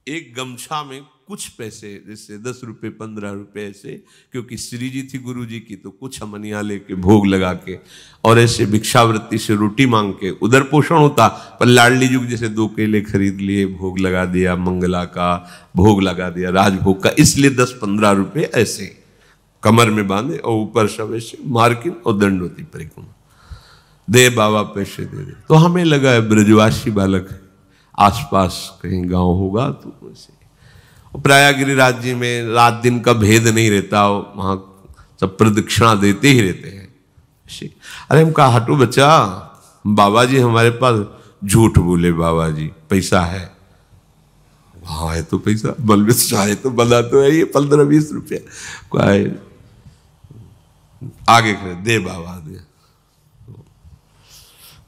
एक गमछा में कुछ पैसे, जैसे 10 रुपये 15 रुपये ऐसे, क्योंकि श्री जी थी गुरु जी की, तो कुछ हमनिया लेके भोग लगा के और ऐसे भिक्षावृत्ति से रोटी मांग के उधर पोषण होता। पर लाडली जी जैसे 2 केले खरीद लिए, भोग लगा दिया, मंगला का भोग लगा दिया, राजभोग का, इसलिए 10-15 रुपये ऐसे कमर में बांधे और ऊपर सब ऐसे मार्किन और दंडोती परिक्रमा दे, बाबा पैसे दे दे। तो हमें लगा है ब्रजवासी बालक है, आसपास कहीं गांव होगा तो वैसे। प्राय गिरिराज जी में रात दिन का भेद नहीं रहता, वहां सब प्रदक्षिणा देते ही रहते हैं। अरे हम कहा हटो बच्चा, बाबा जी हमारे पास झूठ बोले, बाबा जी पैसा है। हाँ है तो पैसा, बल में चाहे तो बना तो है, ये 15-20 रुपया आगे खड़े दे बाबा दे,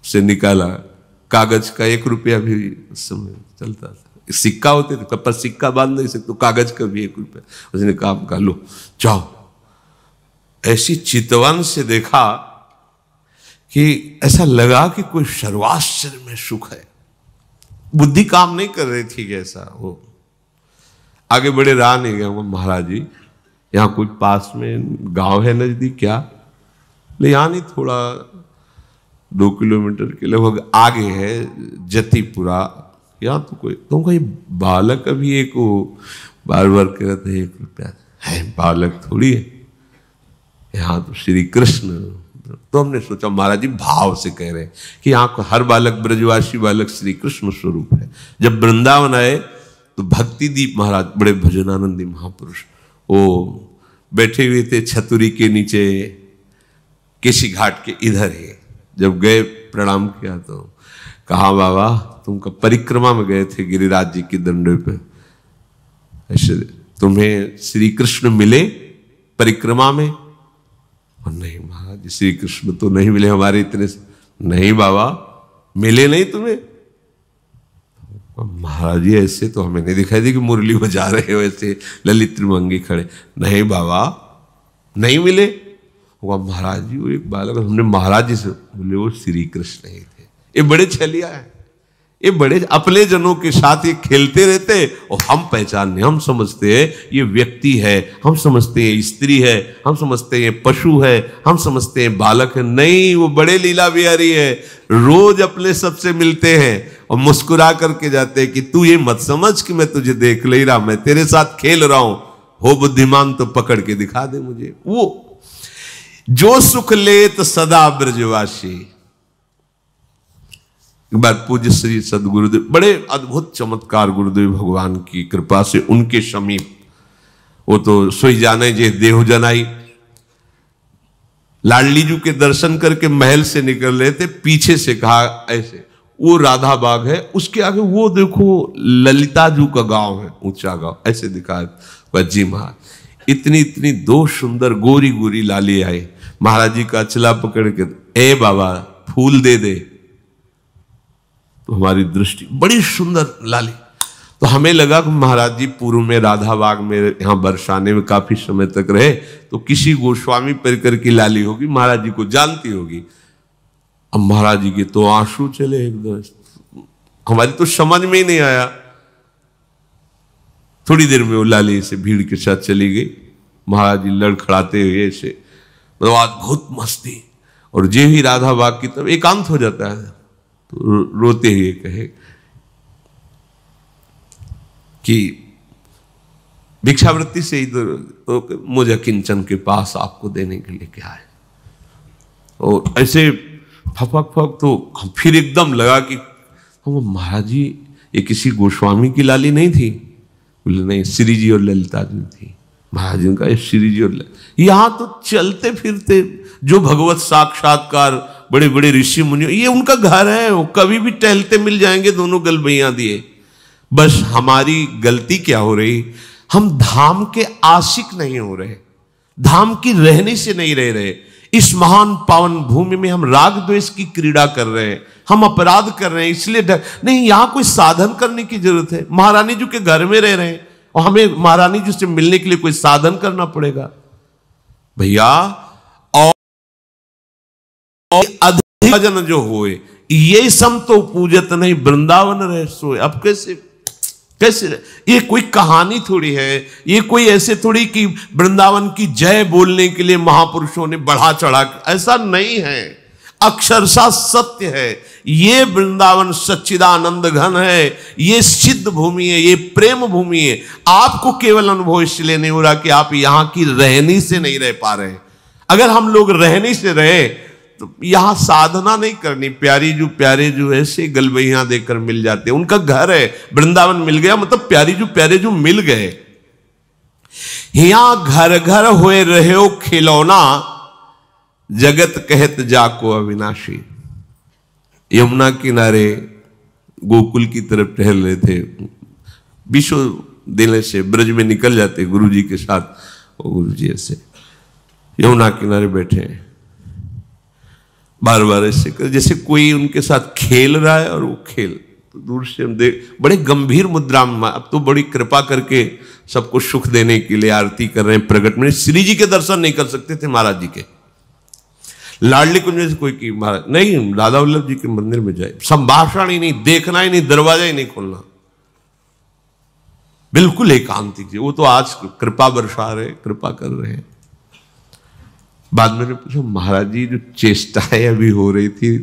से निकाला। कागज का 1 रुपया भी उस समय चलता था, सिक्का होते थे पर सिक्का बांध नहीं सकते, तो कागज का भी 1 रुपया। उसने काम का लो जाओ। ऐसी चितवन से देखा कि ऐसा लगा कि कोई सर्वाश्चर्य में सुख है, बुद्धि काम नहीं कर रही थी कैसा वो। आगे बड़े रहा नहीं गया, महाराज जी यहाँ कोई पास में गांव है नजदीक क्या? ले यहाँ नहीं, थोड़ा 2 किलोमीटर के लगभग आगे है जतीपुरा, यहाँ तो कोई। तो ये बालक अभी एक वो बार बार कह रहे थे 1 रुपया है, बालक थोड़ी है, यहाँ तो श्री कृष्ण। तो हमने सोचा महाराज जी भाव से कह रहे हैं कि यहाँ को हर बालक ब्रजवासी बालक श्री कृष्ण स्वरूप है। जब वृंदावन आए तो भक्ति दीप महाराज, बड़े भजनानंदी महापुरुष, वो बैठे हुए थे छतुरी के नीचे केसी घाट के इधर ही। जब गए प्रणाम किया तो कहा बाबा तुम कब परिक्रमा में गए थे गिरिराज जी की दंडे पे, ऐसे तुम्हें श्री कृष्ण मिले परिक्रमा में? और नहीं महाराज श्री कृष्ण तो नहीं मिले हमारे इतने। नहीं बाबा मिले नहीं तुम्हें? महाराज जी ऐसे तो हमें नहीं दिखाई दी कि मुरली बजा रहे हो ऐसे ललित त्रिमंगी खड़े। नहीं बाबा नहीं मिले। महाराज जी वो एक बालक, हमने महाराज जी से बोले वो श्री कृष्ण ही थे। ये बड़े छलिया है, ये बड़े अपने जनों के साथ ये खेलते रहते और हम पहचानने, हम समझते हैं ये व्यक्ति है, हम समझते हैं स्त्री है, हम समझते हैं पशु है, हम समझते हैं बालक है। नहीं, वो बड़े लीला बिहारी है, रोज अपने सबसे मिलते हैं और मुस्कुरा करके जाते हैं कि तू ये मत समझ कि मैं तुझे देख ले रहा, मैं तेरे साथ खेल रहा हूं, हो बुद्धिमान तो पकड़ के दिखा दे मुझे। वो जो सुख ले तो सदा ब्रजवासी। एक बार पूज्य श्री सदगुरुदेव, बड़े अद्भुत चमत्कार गुरुदेव भगवान की कृपा से उनके समीप, वो तो सोई जाने जे देहु जनाई, लाडली जी के दर्शन करके महल से निकल रहे थे, पीछे से कहा ऐसे वो राधा बाग है, उसके आगे वो देखो ललिता जू का गांव है, ऊंचा गांव, ऐसे दिखाया। जी महाराज इतनी इतनी 2 सुंदर गोरी गोरी लाली आई, महाराज जी का अचला पकड़ के ए बाबा फूल दे दे। तो हमारी दृष्टि बड़ी सुंदर लाली, तो हमें लगा कि महाराज जी पूर्व में राधा बाग में यहाँ बरसाने में काफी समय तक रहे, तो किसी गोस्वामी परिकर की लाली होगी, महाराज जी को जानती होगी। अब महाराज जी के तो आंसू चले एकदम, हमारी तो समझ में ही नहीं आया। थोड़ी देर में वो लाली से भीड़ के साथ चली गई, महाराज जी लड़खड़ाते हुए ऐसे, मतलब अद्भुत मस्ती। और जे ही राधा बाग की तरफ एकांत हो जाता है तो रोते हुए कहे कि भिक्षावृत्ति से इधर तो मुझे किंचन के पास आपको देने के लिए क्या है। और ऐसे फपक फक, तो फिर एकदम लगा कि महाराज जी ये किसी गोस्वामी की लाली नहीं थी? बोले नहीं, श्री जी और ललिता जी थी। महाराज जी का श्री जी और यहां तो चलते फिरते जो भगवत साक्षात्कार बड़े बड़े ऋषि मुनि, ये उनका घर है, वो कभी भी टहलते मिल जाएंगे, दोनों गलबैयां दिए। बस हमारी गलती क्या हो रही, हम धाम के आशिक नहीं हो रहे, धाम की रहने से नहीं रह रहे। इस महान पावन भूमि में हम राग द्वेष की क्रीड़ा कर रहे हैं, हम अपराध कर रहे हैं, इसलिए नहीं, यहां कोई साधन करने की जरूरत है। महारानी जी के घर में रह रहे हैं और हमें महारानी जी से मिलने के लिए कोई साधन करना पड़ेगा भैया। और अधिक भजन जो होए ये सम तो पूजत नहीं, वृंदावन रह सोए। अब कैसे कैसे? ये कोई कहानी थोड़ी है, ये कोई ऐसे थोड़ी कि वृंदावन की जय बोलने के लिए महापुरुषों ने बढ़ा चढ़ा, ऐसा नहीं है, अक्षरशः सत्य है। ये वृंदावन सच्चिदानंद घन है, ये सिद्ध भूमि है, ये प्रेम भूमि है। आपको केवल अनुभव इसलिए नहीं हो रहा कि आप यहां की रहनी से नहीं रह पा रहे। अगर हम लोग रहनी से रहे तो यहां साधना नहीं करनी। प्यारे जो ऐसे गलबैया देकर मिल जाते हैं, उनका घर है, वृंदावन मिल गया मतलब प्यारे जो मिल गए। यहां घर घर हुए रहे हो खिलौना, जगत कहत जाको अविनाशी। यमुना किनारे गोकुल की तरफ टहल रहे थे, विश्व देने से ब्रज में निकल जाते गुरु जी के साथ। गुरु जी ऐसे यमुना किनारे बैठे हैं, बार बार ऐसे कर जैसे कोई उनके साथ खेल रहा है, और वो खेल तो दूर से हम देख, बड़े गंभीर मुद्रा में, अब तो बड़ी कृपा करके सबको सुख देने के लिए आरती कर रहे हैं प्रगट में। श्री जी के दर्शन नहीं कर सकते थे महाराज जी के, लाडली कुंज में से कोई की महाराज नहीं, राधा वल्लभ जी के मंदिर में जाए, संभाषण ही नहीं, देखना ही नहीं, दरवाजा ही नहीं खोलना, बिल्कुल एकांतिक जी। वो तो आज कृपा बरसा रहे, कृपा कर रहे हैं। बाद में पूछा महाराज जी जो चेष्टाएं अभी हो रही थी,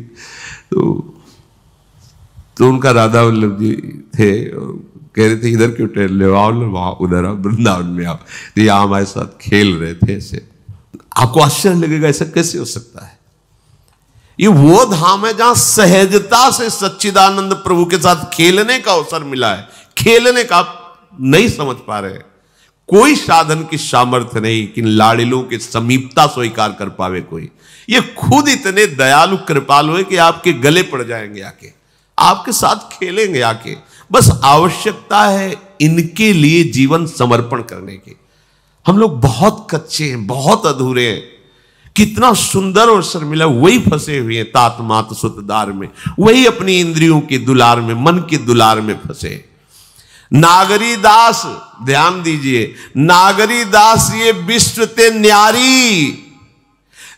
तो उनका राधा वल्लभ जी थे, कह रहे थे इधर क्यों टहल रहे हो, आओ ना वहां, उधर आओ, वृंदावन में आओ। तो यहाँ हमारे साथ खेल रहे थे ऐसे। आपको आश्चर्य लगेगा ऐसा कैसे हो सकता है। ये वो धाम है जहां सहजता से सच्चिदानंद प्रभु के साथ खेलने का अवसर मिला है। खेलने का आप नहीं समझ पा रहे, कोई साधन की सामर्थ्य नहीं कि लाड़िलों के समीपता स्वीकार कर पावे कोई। ये खुद इतने दयालु कृपालु है कि आपके गले पड़ जाएंगे आके, आपके साथ खेलेंगे आके। बस आवश्यकता है इनके लिए जीवन समर्पण करने की। हम लोग बहुत कच्चे हैं, बहुत अधूरे हैं। कितना सुंदर अवसर मिला, वही फंसे हुए हैं तात मात सुतदार में, वही अपनी इंद्रियों के दुलार में, मन के दुलार में फंसे। नागरी दास, ध्यान दीजिए, नागरी दास ये विश्व ते न्यारी,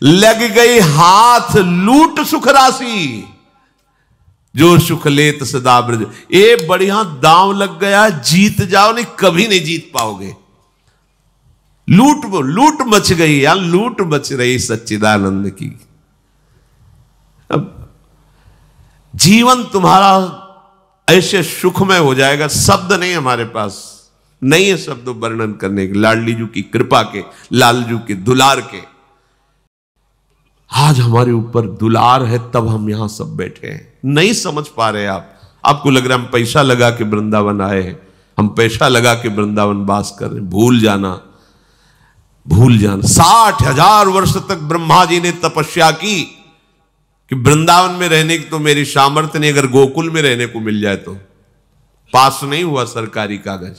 लग गई हाथ लूट सुख राशि, जो सुख लेत सदा ब्रज। ये बढ़िया दांव लग गया, जीत जाओ, नहीं कभी नहीं जीत पाओगे। लूट मच गई, या लूट मच रही सच्चिदानंद की। अब जीवन तुम्हारा ऐसे सुखमय हो जाएगा, शब्द नहीं हमारे पास, नहीं है शब्द वर्णन करने के, लाडली जी की कृपा के, लालजू के दुलार के। आज हमारे ऊपर दुलार है, तब हम यहां सब बैठे हैं। नहीं समझ पा रहे आप, आपको लग रहा है हम पैसा लगा के वृंदावन आए हैं, हम पैसा लगा के वृंदावन वास कर रहे हैं। भूल जाना 60,000 वर्ष तक ब्रह्मा जी ने तपस्या की कि वृंदावन में रहने की तो मेरी सामर्थ्य नहीं, अगर गोकुल में रहने को मिल जाए तो। पास नहीं हुआ सरकारी कागज,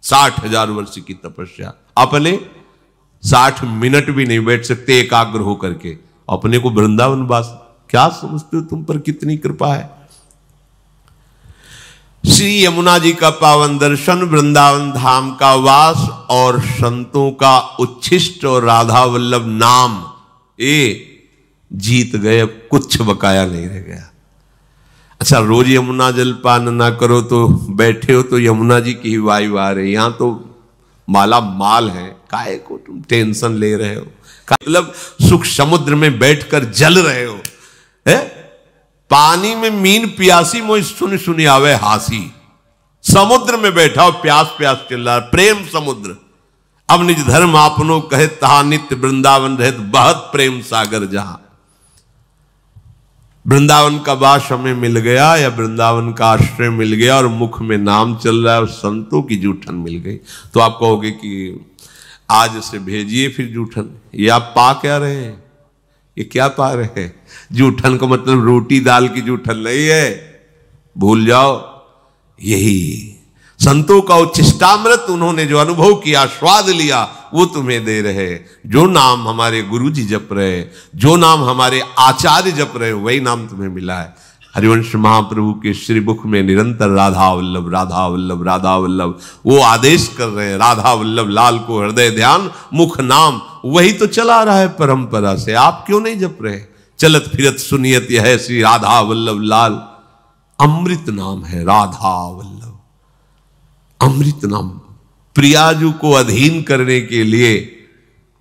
60,000 वर्ष की तपस्या। अपने 60 मिनट भी नहीं बैठ सकते एकाग्र होकर के, अपने को वृंदावन वास। क्या समझते हो तुम पर कितनी कृपा है। श्री यमुना जी का पावन दर्शन, वृंदावन धाम का वास और संतों का उच्छिष्ट और राधा वल्लभ नाम, ये जीत गए, अब कुछ बकाया नहीं रह गया। अच्छा, रोज यमुना जलपान ना करो तो बैठे हो तो यमुना जी की ही वायु आ रही, यहां तो माला माल है, काहे को तुम टेंशन ले रहे हो। मतलब सुख समुद्र में बैठकर जल रहे हो, है? पानी में मीन प्यासी मोई सुन सुनी आवे हासी। समुद्र में बैठा हो, प्यास प्यास चिल्ला रहा, प्रेम समुद्र। अब निज धर्म आपनो कहे तहा नित्य वृंदावन रहत बहुत प्रेम सागर जहां। वृंदावन का वास हमें मिल गया, या वृंदावन का आश्रय मिल गया, और मुख में नाम चल रहा है और संतों की जूठन मिल गई, तो आप कहोगे कि आज से भेजिए फिर जूठन। ये आप पा क्या रहे हैं, ये क्या पा रहे हैं? जूठन का मतलब रोटी दाल की जूठन नहीं है, भूल जाओ। यही संतों का उच्छिष्टामृत, उन्होंने जो अनुभव किया, स्वाद लिया, वो तुम्हें दे रहे। जो नाम हमारे गुरु जी जप रहे, जो नाम हमारे आचार्य जप रहे, वही नाम तुम्हें मिला है। हरिवंश महाप्रभु के श्री मुख में निरंतर राधा वल्लभ राधा वल्लभ राधा वल्लभ, वो आदेश कर रहे हैं, राधा वल्लभ लाल को हृदय ध्यान मुख नाम, वही तो चला रहा है परंपरा से। आप क्यों नहीं जप रहे? चलत फिरत सुनियत यह श्री राधा वल्लभ लाल, अमृत नाम है राधा वल्लभ। अमृत नाम, प्रियाजू को अधीन करने के लिए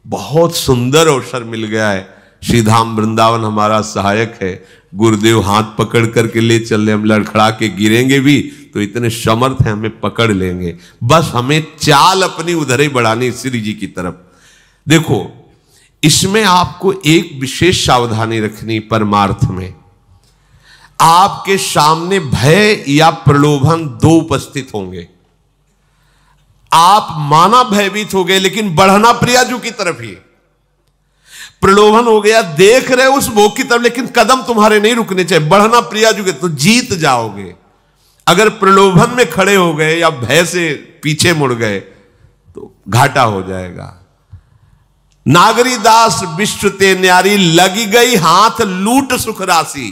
बहुत सुंदर अवसर मिल गया है। श्रीधाम वृंदावन हमारा सहायक है। गुरुदेव हाथ पकड़ करके ले चल रहे, हम लड़खड़ा के गिरेंगे भी तो इतने समर्थ हैं, हमें पकड़ लेंगे। बस हमें चाल अपनी उधर ही बढ़ानी श्री जी की तरफ। देखो, इसमें आपको एक विशेष सावधानी रखनी। परमार्थ में आपके सामने भय या प्रलोभन दो उपस्थित होंगे। आप माना भयभीत हो गए, लेकिन बढ़ना प्रियाजू की तरफ ही। प्रलोभन हो गया, देख रहे उस भोग की तरफ, लेकिन कदम तुम्हारे नहीं रुकने चाहिए, बढ़ना प्रियाजू के, तो जीत जाओगे। अगर प्रलोभन में खड़े हो गए या भय से पीछे मुड़ गए तो घाटा हो जाएगा। नागरी दास विश्व ते न्यारी, लगी गई हाथ लूट सुख राशि।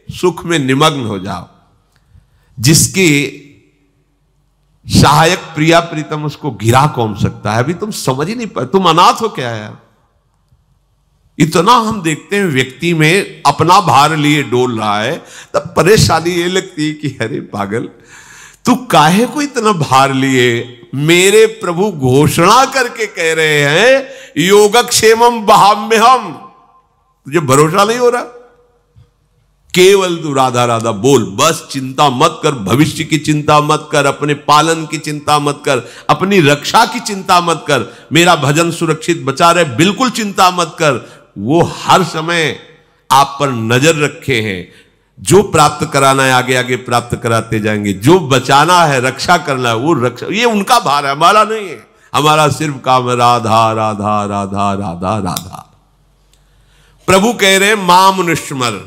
सुख में निमग्न हो जाओ। जिसकी सहायक प्रिया प्रीतम, उसको गिरा कौन सकता है? अभी तुम समझ ही नहीं पाए, तुम अनाथ हो क्या यार? इतना हम देखते हैं व्यक्ति में अपना भार लिए डोल रहा है, तब परेशानी ये लगती है कि अरे पागल, तू काहे को इतना भार लिए? मेरे प्रभु घोषणा करके कह रहे हैं योगक्षेमम बहाम्यहम। तुझे भरोसा नहीं हो रहा? केवल तू राधा राधा बोल, बस चिंता मत कर, भविष्य की चिंता मत कर, अपने पालन की चिंता मत कर, अपनी रक्षा की चिंता मत कर, मेरा भजन सुरक्षित बचा रहे, बिल्कुल चिंता मत कर। वो हर समय आप पर नजर रखे हैं। जो प्राप्त कराना है आगे आगे प्राप्त कराते जाएंगे, जो बचाना है, रक्षा करना है, वो रक्षा, ये उनका भार है, हमारा नहीं है। हमारा सिर्फ काम है राधा राधा राधा राधा राधा। प्रभु कह रहे माम अनुस्मर,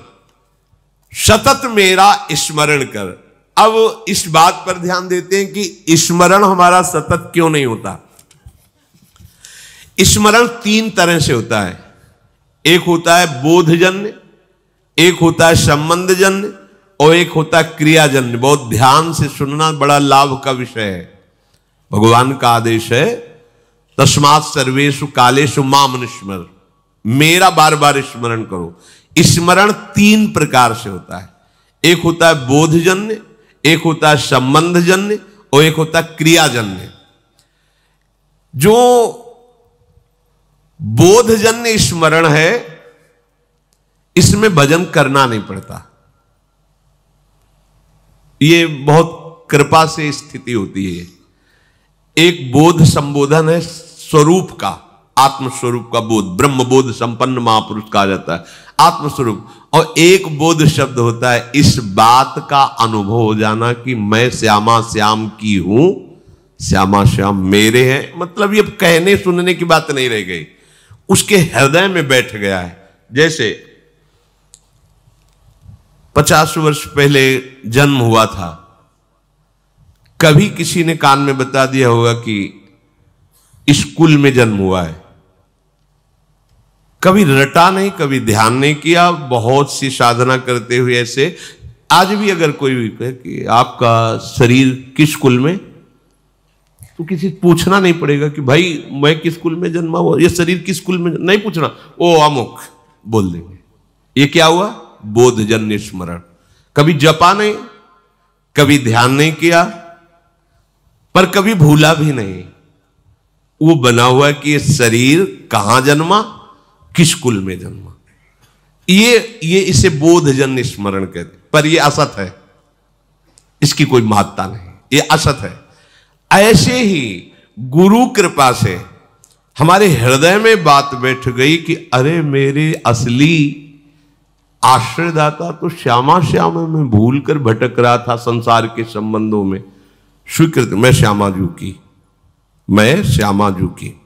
सतत मेरा स्मरण कर। अब इस बात पर ध्यान देते हैं कि स्मरण हमारा सतत क्यों नहीं होता। स्मरण तीन तरह से होता है। एक होता है बोधजन्य, एक होता है संबंधजन्य, और एक होता है क्रियाजन्य। बहुत ध्यान से सुनना, बड़ा लाभ का विषय है। भगवान का आदेश है तस्मात् सर्वेषु कालेषु माम अनुस्मर, मेरा बार बार स्मरण करो। स्मरण तीन प्रकार से होता है। एक होता है बोधजन्य, एक होता है संबंधजन्य, और एक होता है क्रियाजन्य। जो बोधजन्य स्मरण है, इसमें भजन करना नहीं पड़ता। ये बहुत कृपा से स्थिति होती है। एक बोध संबोधन है स्वरूप का, आत्मस्वरूप का बोध, ब्रह्म बोध संपन्न महापुरुष कहा जाता है, आत्मस्वरूप। और एक बोध शब्द होता है इस बात का अनुभव हो जाना कि मैं श्यामा श्याम की हूं, श्यामा श्याम मेरे हैं। मतलब ये कहने सुनने की बात नहीं रह गई, उसके हृदय में बैठ गया है। जैसे 50 वर्ष पहले जन्म हुआ था, कभी किसी ने कान में बता दिया होगा कि स्कूल में जन्म हुआ है, कभी रटा नहीं, कभी ध्यान नहीं किया। बहुत सी साधना करते हुए ऐसे आज भी अगर कोई भी कहे कि आपका शरीर किस कुल में, तो किसी पूछना नहीं पड़ेगा कि भाई मैं किस कुल में जन्मा हुआ, ये शरीर किस कुल में, नहीं पूछना, ओ अमुक बोल देंगे। ये क्या हुआ? बोधजन्य स्मरण। कभी जपा नहीं, कभी ध्यान नहीं किया, पर कभी भूला भी नहीं। वो बना हुआ कि ये शरीर कहां जन्मा, किस कुल में जन्मा। ये इसे बोधजन्य स्मरण कहते। पर ये असत है, इसकी कोई महत्ता नहीं, ये असत है। ऐसे ही गुरु कृपा से हमारे हृदय में बात बैठ गई कि अरे मेरे असली आश्रयदाता तो श्यामा श्याम है, मैं भूल कर भटक रहा था संसार के संबंधों में। स्वीकृत, मैं श्यामा जू की, मैं श्यामा जू की।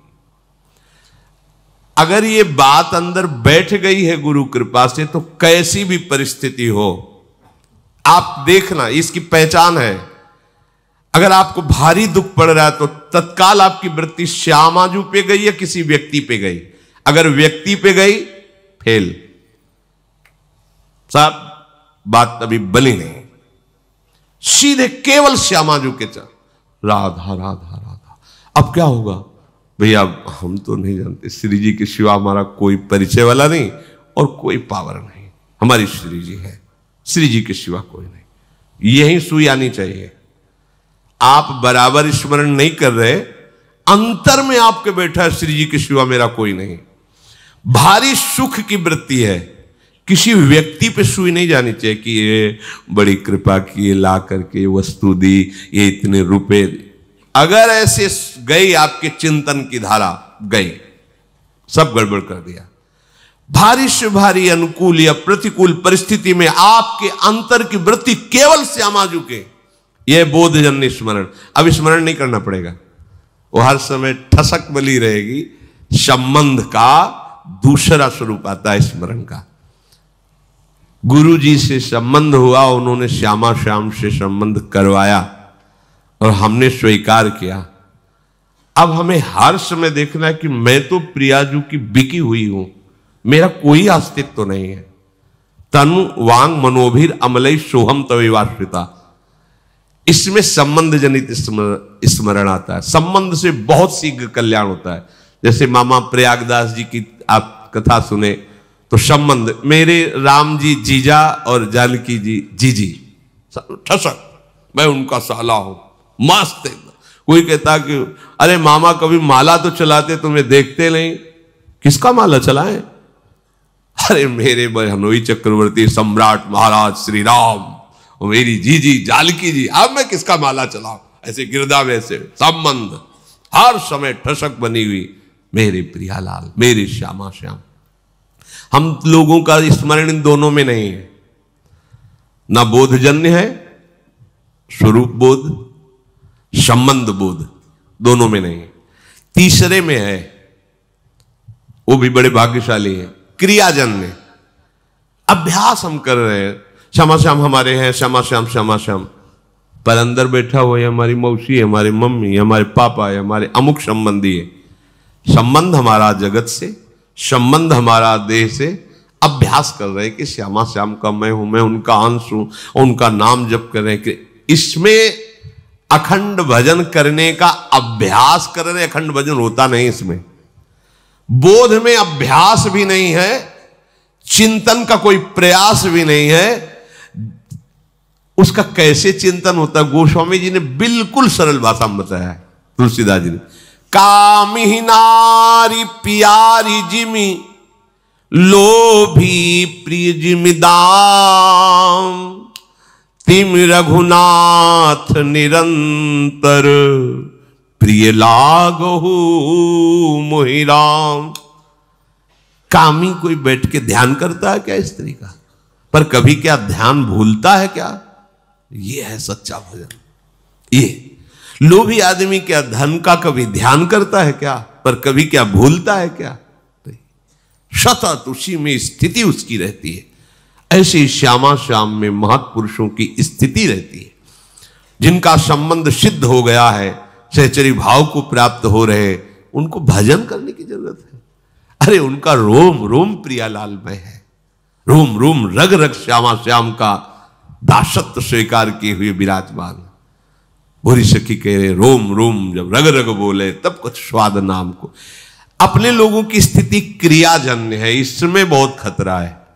अगर ये बात अंदर बैठ गई है गुरु कृपा से, तो कैसी भी परिस्थिति हो आप देखना, इसकी पहचान है। अगर आपको भारी दुख पड़ रहा है तो तत्काल आपकी वृत्ति श्यामाजू पे गई या किसी व्यक्ति पे गई। अगर व्यक्ति पे गई फेल, साहब बात अभी बनी नहीं। सीधे केवल श्यामाजू के चल, राधा राधा राधा। अब क्या होगा भैया, हम तो नहीं जानते, श्री जी के सिवा हमारा कोई परिचय वाला नहीं और कोई पावर नहीं, हमारी श्री जी है, श्री जी के सिवा कोई नहीं। यही सुई आनी चाहिए। आप बराबर स्मरण नहीं कर रहे, अंतर में आपके बैठा है श्री जी के सिवा मेरा कोई नहीं। भारी सुख की वृत्ति है, किसी व्यक्ति पे सुई नहीं जानी चाहिए कि ये बड़ी कृपा की, ला करके वस्तु दी, ये इतने रुपए। अगर ऐसे गई आपके चिंतन की धारा, गई, सब गड़बड़ कर दिया। भारी से भारी अनुकूल या प्रतिकूल परिस्थिति में आपके अंतर की वृत्ति केवल श्यामा जी के, यह बोधजन्य स्मरण। अब स्मरण नहीं करना पड़ेगा, वो हर समय ठसक बली रहेगी। संबंध का दूसरा स्वरूप आता है स्मरण का। गुरु जी से संबंध हुआ, उन्होंने श्यामा श्याम से संबंध करवाया और हमने स्वीकार किया। अब हमें हर समय देखना है कि मैं तो प्रियाजू की बिकी हुई हूं, मेरा कोई अस्तित्व तो नहीं है। तनु वांग मनोभीर अमलई सोहम तवेवाश्रिता, इसमें संबंध जनित स्मरण आता है। संबंध से बहुत शीघ्र कल्याण होता है। जैसे मामा प्रयागदास जी की आप कथा सुने तो संबंध, मेरे राम जी जीजा और जानकी जी जीजी, ठसक, मैं उनका साला हूं, मस्त एकदम। कोई कहता कि अरे मामा कभी माला तो चलाते, तुम्हें देखते नहीं, किसका माला चलाएं? अरे मेरे बहनोई चक्रवर्ती सम्राट महाराज श्री राम और मेरी जीजी जानकी जी, अब मैं किसका माला चलाऊं? ऐसे गिरदा में से संबंध हर समय ठसक बनी हुई, मेरे प्रियालाल, मेरे श्यामा श्याम। हम लोगों का स्मरण इन दोनों में नहीं है, ना बोधजन्य है, स्वरूप बोध, संबंध बोध, दोनों में नहीं है। तीसरे में है, वो भी बड़े भाग्यशाली है, क्रियाजन्य। अभ्यास हम कर रहे हैं, श्यामा श्याम हमारे हैं, श्यामा श्याम श्यामा श्याम, पर अंदर बैठा हुआ है हमारी मौसी है, हमारी मम्मी है, हमारे पापा है, हमारे अमुक संबंधी है। संबंध हमारा जगत से, संबंध हमारा देह से। अभ्यास कर रहे हैं कि श्यामा श्याम का मैं हूं, मैं उनका अंश हूं, उनका नाम जप कर रहे हैं कि इसमें अखंड भजन करने का अभ्यास कर रहे। अखंड भजन होता नहीं इसमें, बोध में अभ्यास भी नहीं है, चिंतन का कोई प्रयास भी नहीं है। उसका कैसे चिंतन होता है, गोस्वामी जी ने बिल्कुल सरल भाषा में बताया है, तुलसीदास जी ने। कामिही नारी प्यारी जिमी, लोभी प्रिय जिमि दाम, तिम रघुनाथ निरंतर, प्रिय लागहु मोहि राम। कामी कोई बैठ के ध्यान करता है क्या स्त्री का? पर कभी क्या ध्यान भूलता है क्या? ये है सच्चा भजन। ये लोभी आदमी क्या धन का कभी ध्यान करता है क्या? पर कभी क्या भूलता है क्या? सतत उसी में स्थिति उसकी रहती है। ऐसे श्यामा श्याम में महापुरुषों की स्थिति रहती है, जिनका संबंध सिद्ध हो गया है, सहचरी भाव को प्राप्त हो रहे, उनको भजन करने की जरूरत है। अरे उनका रोम रोम प्रियालाल में है, रोम रोम रग रग श्यामा श्याम का दासत्व स्वीकार किए हुए विराजमान। भूरी सखी कह रहे रोम रोम जब रग रग बोले तब कुछ स्वाद नाम को। अपने लोगों की स्थिति क्रियाजन्य है, इसमें बहुत खतरा है।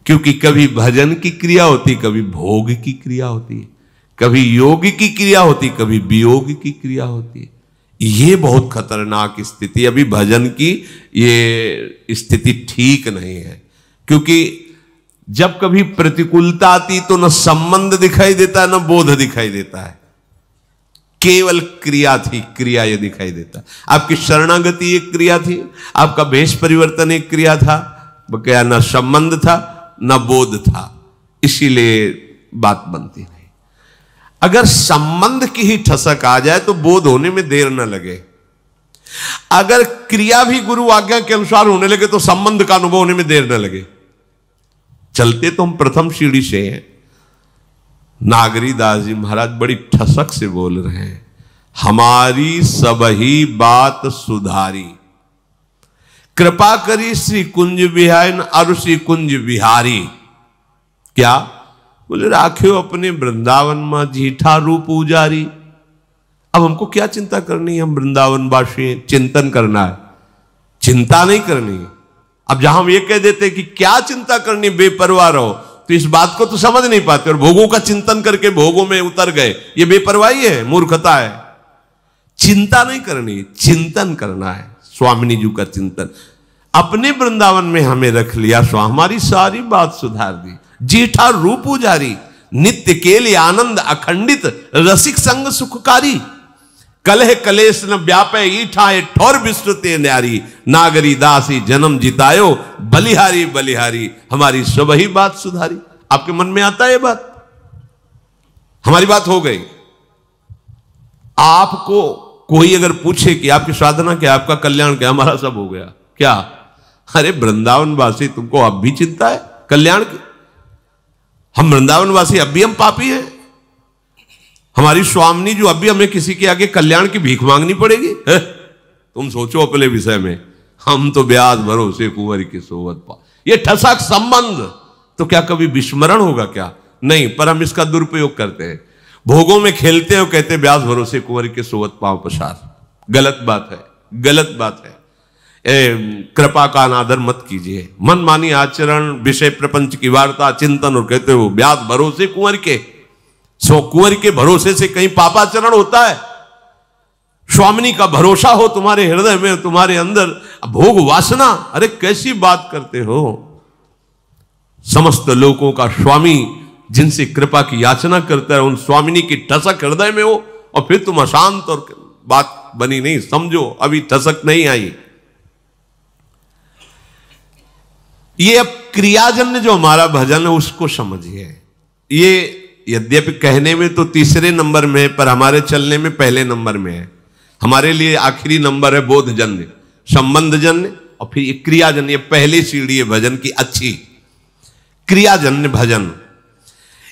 क्योंकि कभी भजन की क्रिया होती, कभी भोग की क्रिया होती है, कभी योग की क्रिया होती, कभी वियोग की क्रिया होती है। ये बहुत खतरनाक स्थिति। अभी भजन की ये स्थिति ठीक नहीं है, क्योंकि जब कभी प्रतिकूलता आती तो न संबंध दिखाई देता है, न बोध दिखाई देता है, केवल क्रिया थी, क्रिया ये दिखाई देता। आपकी शरणागति एक क्रिया थी, आपका भेष परिवर्तन एक क्रिया था, क्या न संबंध था न बोध था, इसीलिए बात बनती नहीं। अगर संबंध की ही ठसक आ जाए तो बोध होने में देर न लगे। अगर क्रिया भी गुरु आज्ञा के अनुसार होने लगे तो संबंध का अनुभव होने में देर न लगे। चलते तो हम प्रथम सीढ़ी से हैं। नागरी दास जी महाराज बड़ी ठसक से बोल रहे हैं, हमारी सबही बात सुधारी, कृपा करी श्री कुंज बिहारी और श्री कुंज बिहारी। क्या बोले? राख्यो अपने वृंदावन में जीठा रूप उजारी। अब हमको क्या चिंता करनी है? हम वृंदावन वासी हैं, चिंतन करना है, चिंता नहीं करनी है। अब जहां हम ये कह देते कि क्या चिंता करनी, बेपरवाह रहो, तो इस बात को तो समझ नहीं पाते और भोगों का चिंतन करके भोगों में उतर गए। ये बेपरवाही है, मूर्खता है। चिंता नहीं करनी, चिंतन करना है। स्वामिनी जी का चिंतन अपने वृंदावन में हमें रख लिया, सो हमारी सारी बात सुधार दी। जीठा रूप उजारी, नित्य के लिए आनंद अखंडित, रसिक संग सुखकारी। कलह कलेश न व्यापे ईठाए ठोर विस्तृते न्यारी, नागरी दासी जन्म जितायो, बलिहारी बलिहारी, हमारी सब ही बात सुधारी। आपके मन में आता है ये बात? हमारी बात हो गई। आपको कोई अगर पूछे कि आपकी साधना क्या, आपका कल्याण क्या, हमारा सब हो गया क्या? अरे वृंदावन वासी, तुमको अब भी चिंता है कल्याण की? हम वृंदावन वासी अब भी हम पापी हैं? हमारी स्वामिनी जो अब भी हमें किसी के आगे कल्याण की भीख मांगनी पड़ेगी है? तुम सोचो अपने विषय में। हम तो ब्याज भरोसे कुंवर की सोवत पा, ये ठसक संबंध तो क्या कभी विस्मरण होगा क्या? नहीं, पर हम इसका दुरुपयोग करते हैं। भोगों में खेलते हैं और कहते हैं ब्याज भरोसे कुंवर के सोवत पांव पसार। गलत बात है, गलत बात है। कृपा का अनादर मत कीजिए। मनमानी आचरण, विषय प्रपंच की वार्ता, चिंतन और कहते हो ब्याज भरोसे कुंवर के, सो कुंवर के भरोसे से कहीं पापाचरण होता है? स्वामिनी का भरोसा हो तुम्हारे हृदय में, तुम्हारे अंदर भोग वासना, अरे कैसी बात करते हो? समस्त लोगों का स्वामी जिनसे कृपा की याचना करता है, उन स्वामिनी की ठसक हृदय में हो और फिर तुम अशांत और बात बनी नहीं। समझो अभी ठसक नहीं आई। ये अब क्रियाजन्य जो हमारा भजन है उसको समझिए। ये यद्यपि कहने में तो तीसरे नंबर में है, पर हमारे चलने में पहले नंबर में है। हमारे लिए आखिरी नंबर है बोधजन्य, संबंधजन्य और फिर ये क्रियाजन्य। पहली सीढ़ी है भजन की अच्छी, क्रियाजन्य भजन।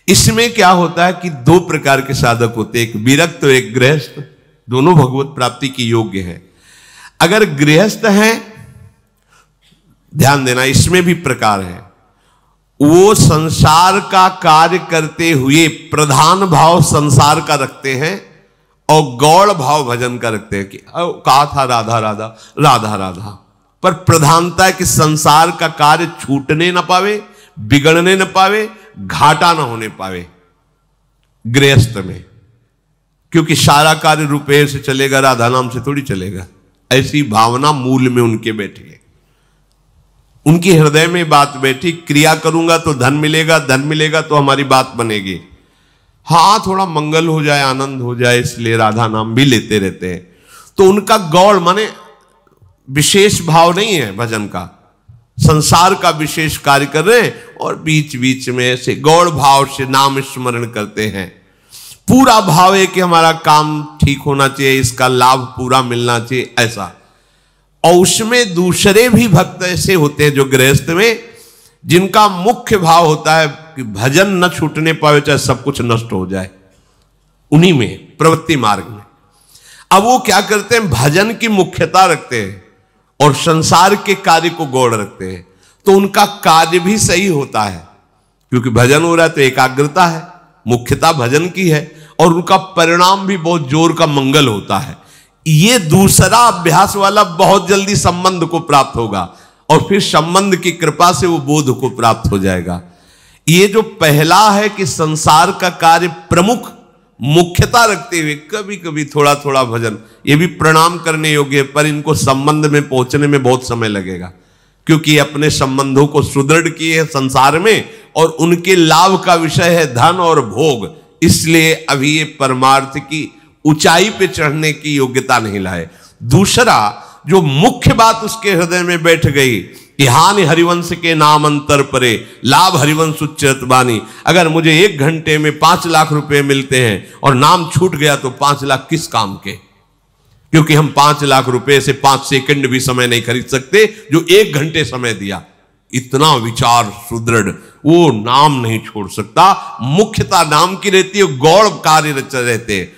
इसमें क्या होता है कि दो प्रकार के साधक होते हैं, एक विरक्त और एक गृहस्थ। दोनों भगवत प्राप्ति की योग्य है। अगर गृहस्थ हैं, ध्यान देना इसमें भी प्रकार है, वो संसार का कार्य करते हुए प्रधान भाव संसार का रखते हैं और गौड़ भाव भजन का रखते हैं। कि कहा था राधा राधा राधा राधा, पर प्रधानता है कि संसार का कार्य छूटने न पावे, बिगड़ने न पावे, घाटा न होने पावे गृहस्थ में। क्योंकि सारा कार्य रुपये से चलेगा, राधा नाम से थोड़ी चलेगा। ऐसी भावना मूल में उनके बैठी है, उनकी हृदय में बात बैठी। क्रिया करूंगा तो धन मिलेगा, धन मिलेगा तो हमारी बात बनेगी। हाँ, थोड़ा मंगल हो जाए, आनंद हो जाए, इसलिए राधा नाम भी लेते रहते हैं। तो उनका गौड़ माने विशेष भाव नहीं है भजन का। संसार का विशेष कार्य कर रहे हैं और बीच बीच में ऐसे गौड़ भाव से नाम स्मरण करते हैं। पूरा भाव है कि हमारा काम ठीक होना चाहिए, इसका लाभ पूरा मिलना चाहिए, ऐसा। और उसमें दूसरे भी भक्त ऐसे होते हैं जो गृहस्थ में, जिनका मुख्य भाव होता है कि भजन न छूटने पावे, चाहे सब कुछ नष्ट हो जाए। उन्हीं में प्रवृत्ति मार्ग में अब वो क्या करते हैं, भजन की मुख्यता रखते हैं और संसार के कार्य को गौड़ रखते हैं। तो उनका कार्य भी सही होता है, क्योंकि भजन हो रहा है तो एकाग्रता है, मुख्यता भजन की है, और उनका परिणाम भी बहुत जोर का मंगल होता है। ये दूसरा अभ्यास वाला बहुत जल्दी संबंध को प्राप्त होगा और फिर संबंध की कृपा से वो बोध को प्राप्त हो जाएगा। ये जो पहला है कि संसार का कार्य प्रमुख मुख्यता रखते हुए कभी कभी थोड़ा थोड़ा भजन, ये भी प्रणाम करने योग्य है, पर इनको संबंध में पहुंचने में बहुत समय लगेगा, क्योंकि अपने संबंधों को सुदृढ़ किए हैं संसार में और उनके लाभ का विषय है धन और भोग। इसलिए अभी ये परमार्थ की ऊंचाई पे चढ़ने की योग्यता नहीं लाए। दूसरा जो मुख्य बात उसके हृदय में बैठ गई, हानि हरिवंश के नाम अंतर परे, लाभ हरिवंश उच्चरत बानी। अगर मुझे 1 घंटे में 5 लाख रुपए मिलते हैं और नाम छूट गया तो 5 लाख किस काम के? क्योंकि हम 5 लाख रुपए से 5 सेकंड भी समय नहीं खरीद सकते जो 1 घंटे समय दिया। इतना विचार सुदृढ़, वो नाम नहीं छोड़ सकता। मुख्यता नाम की रहती है, गौड़ कार्य रहते हैं।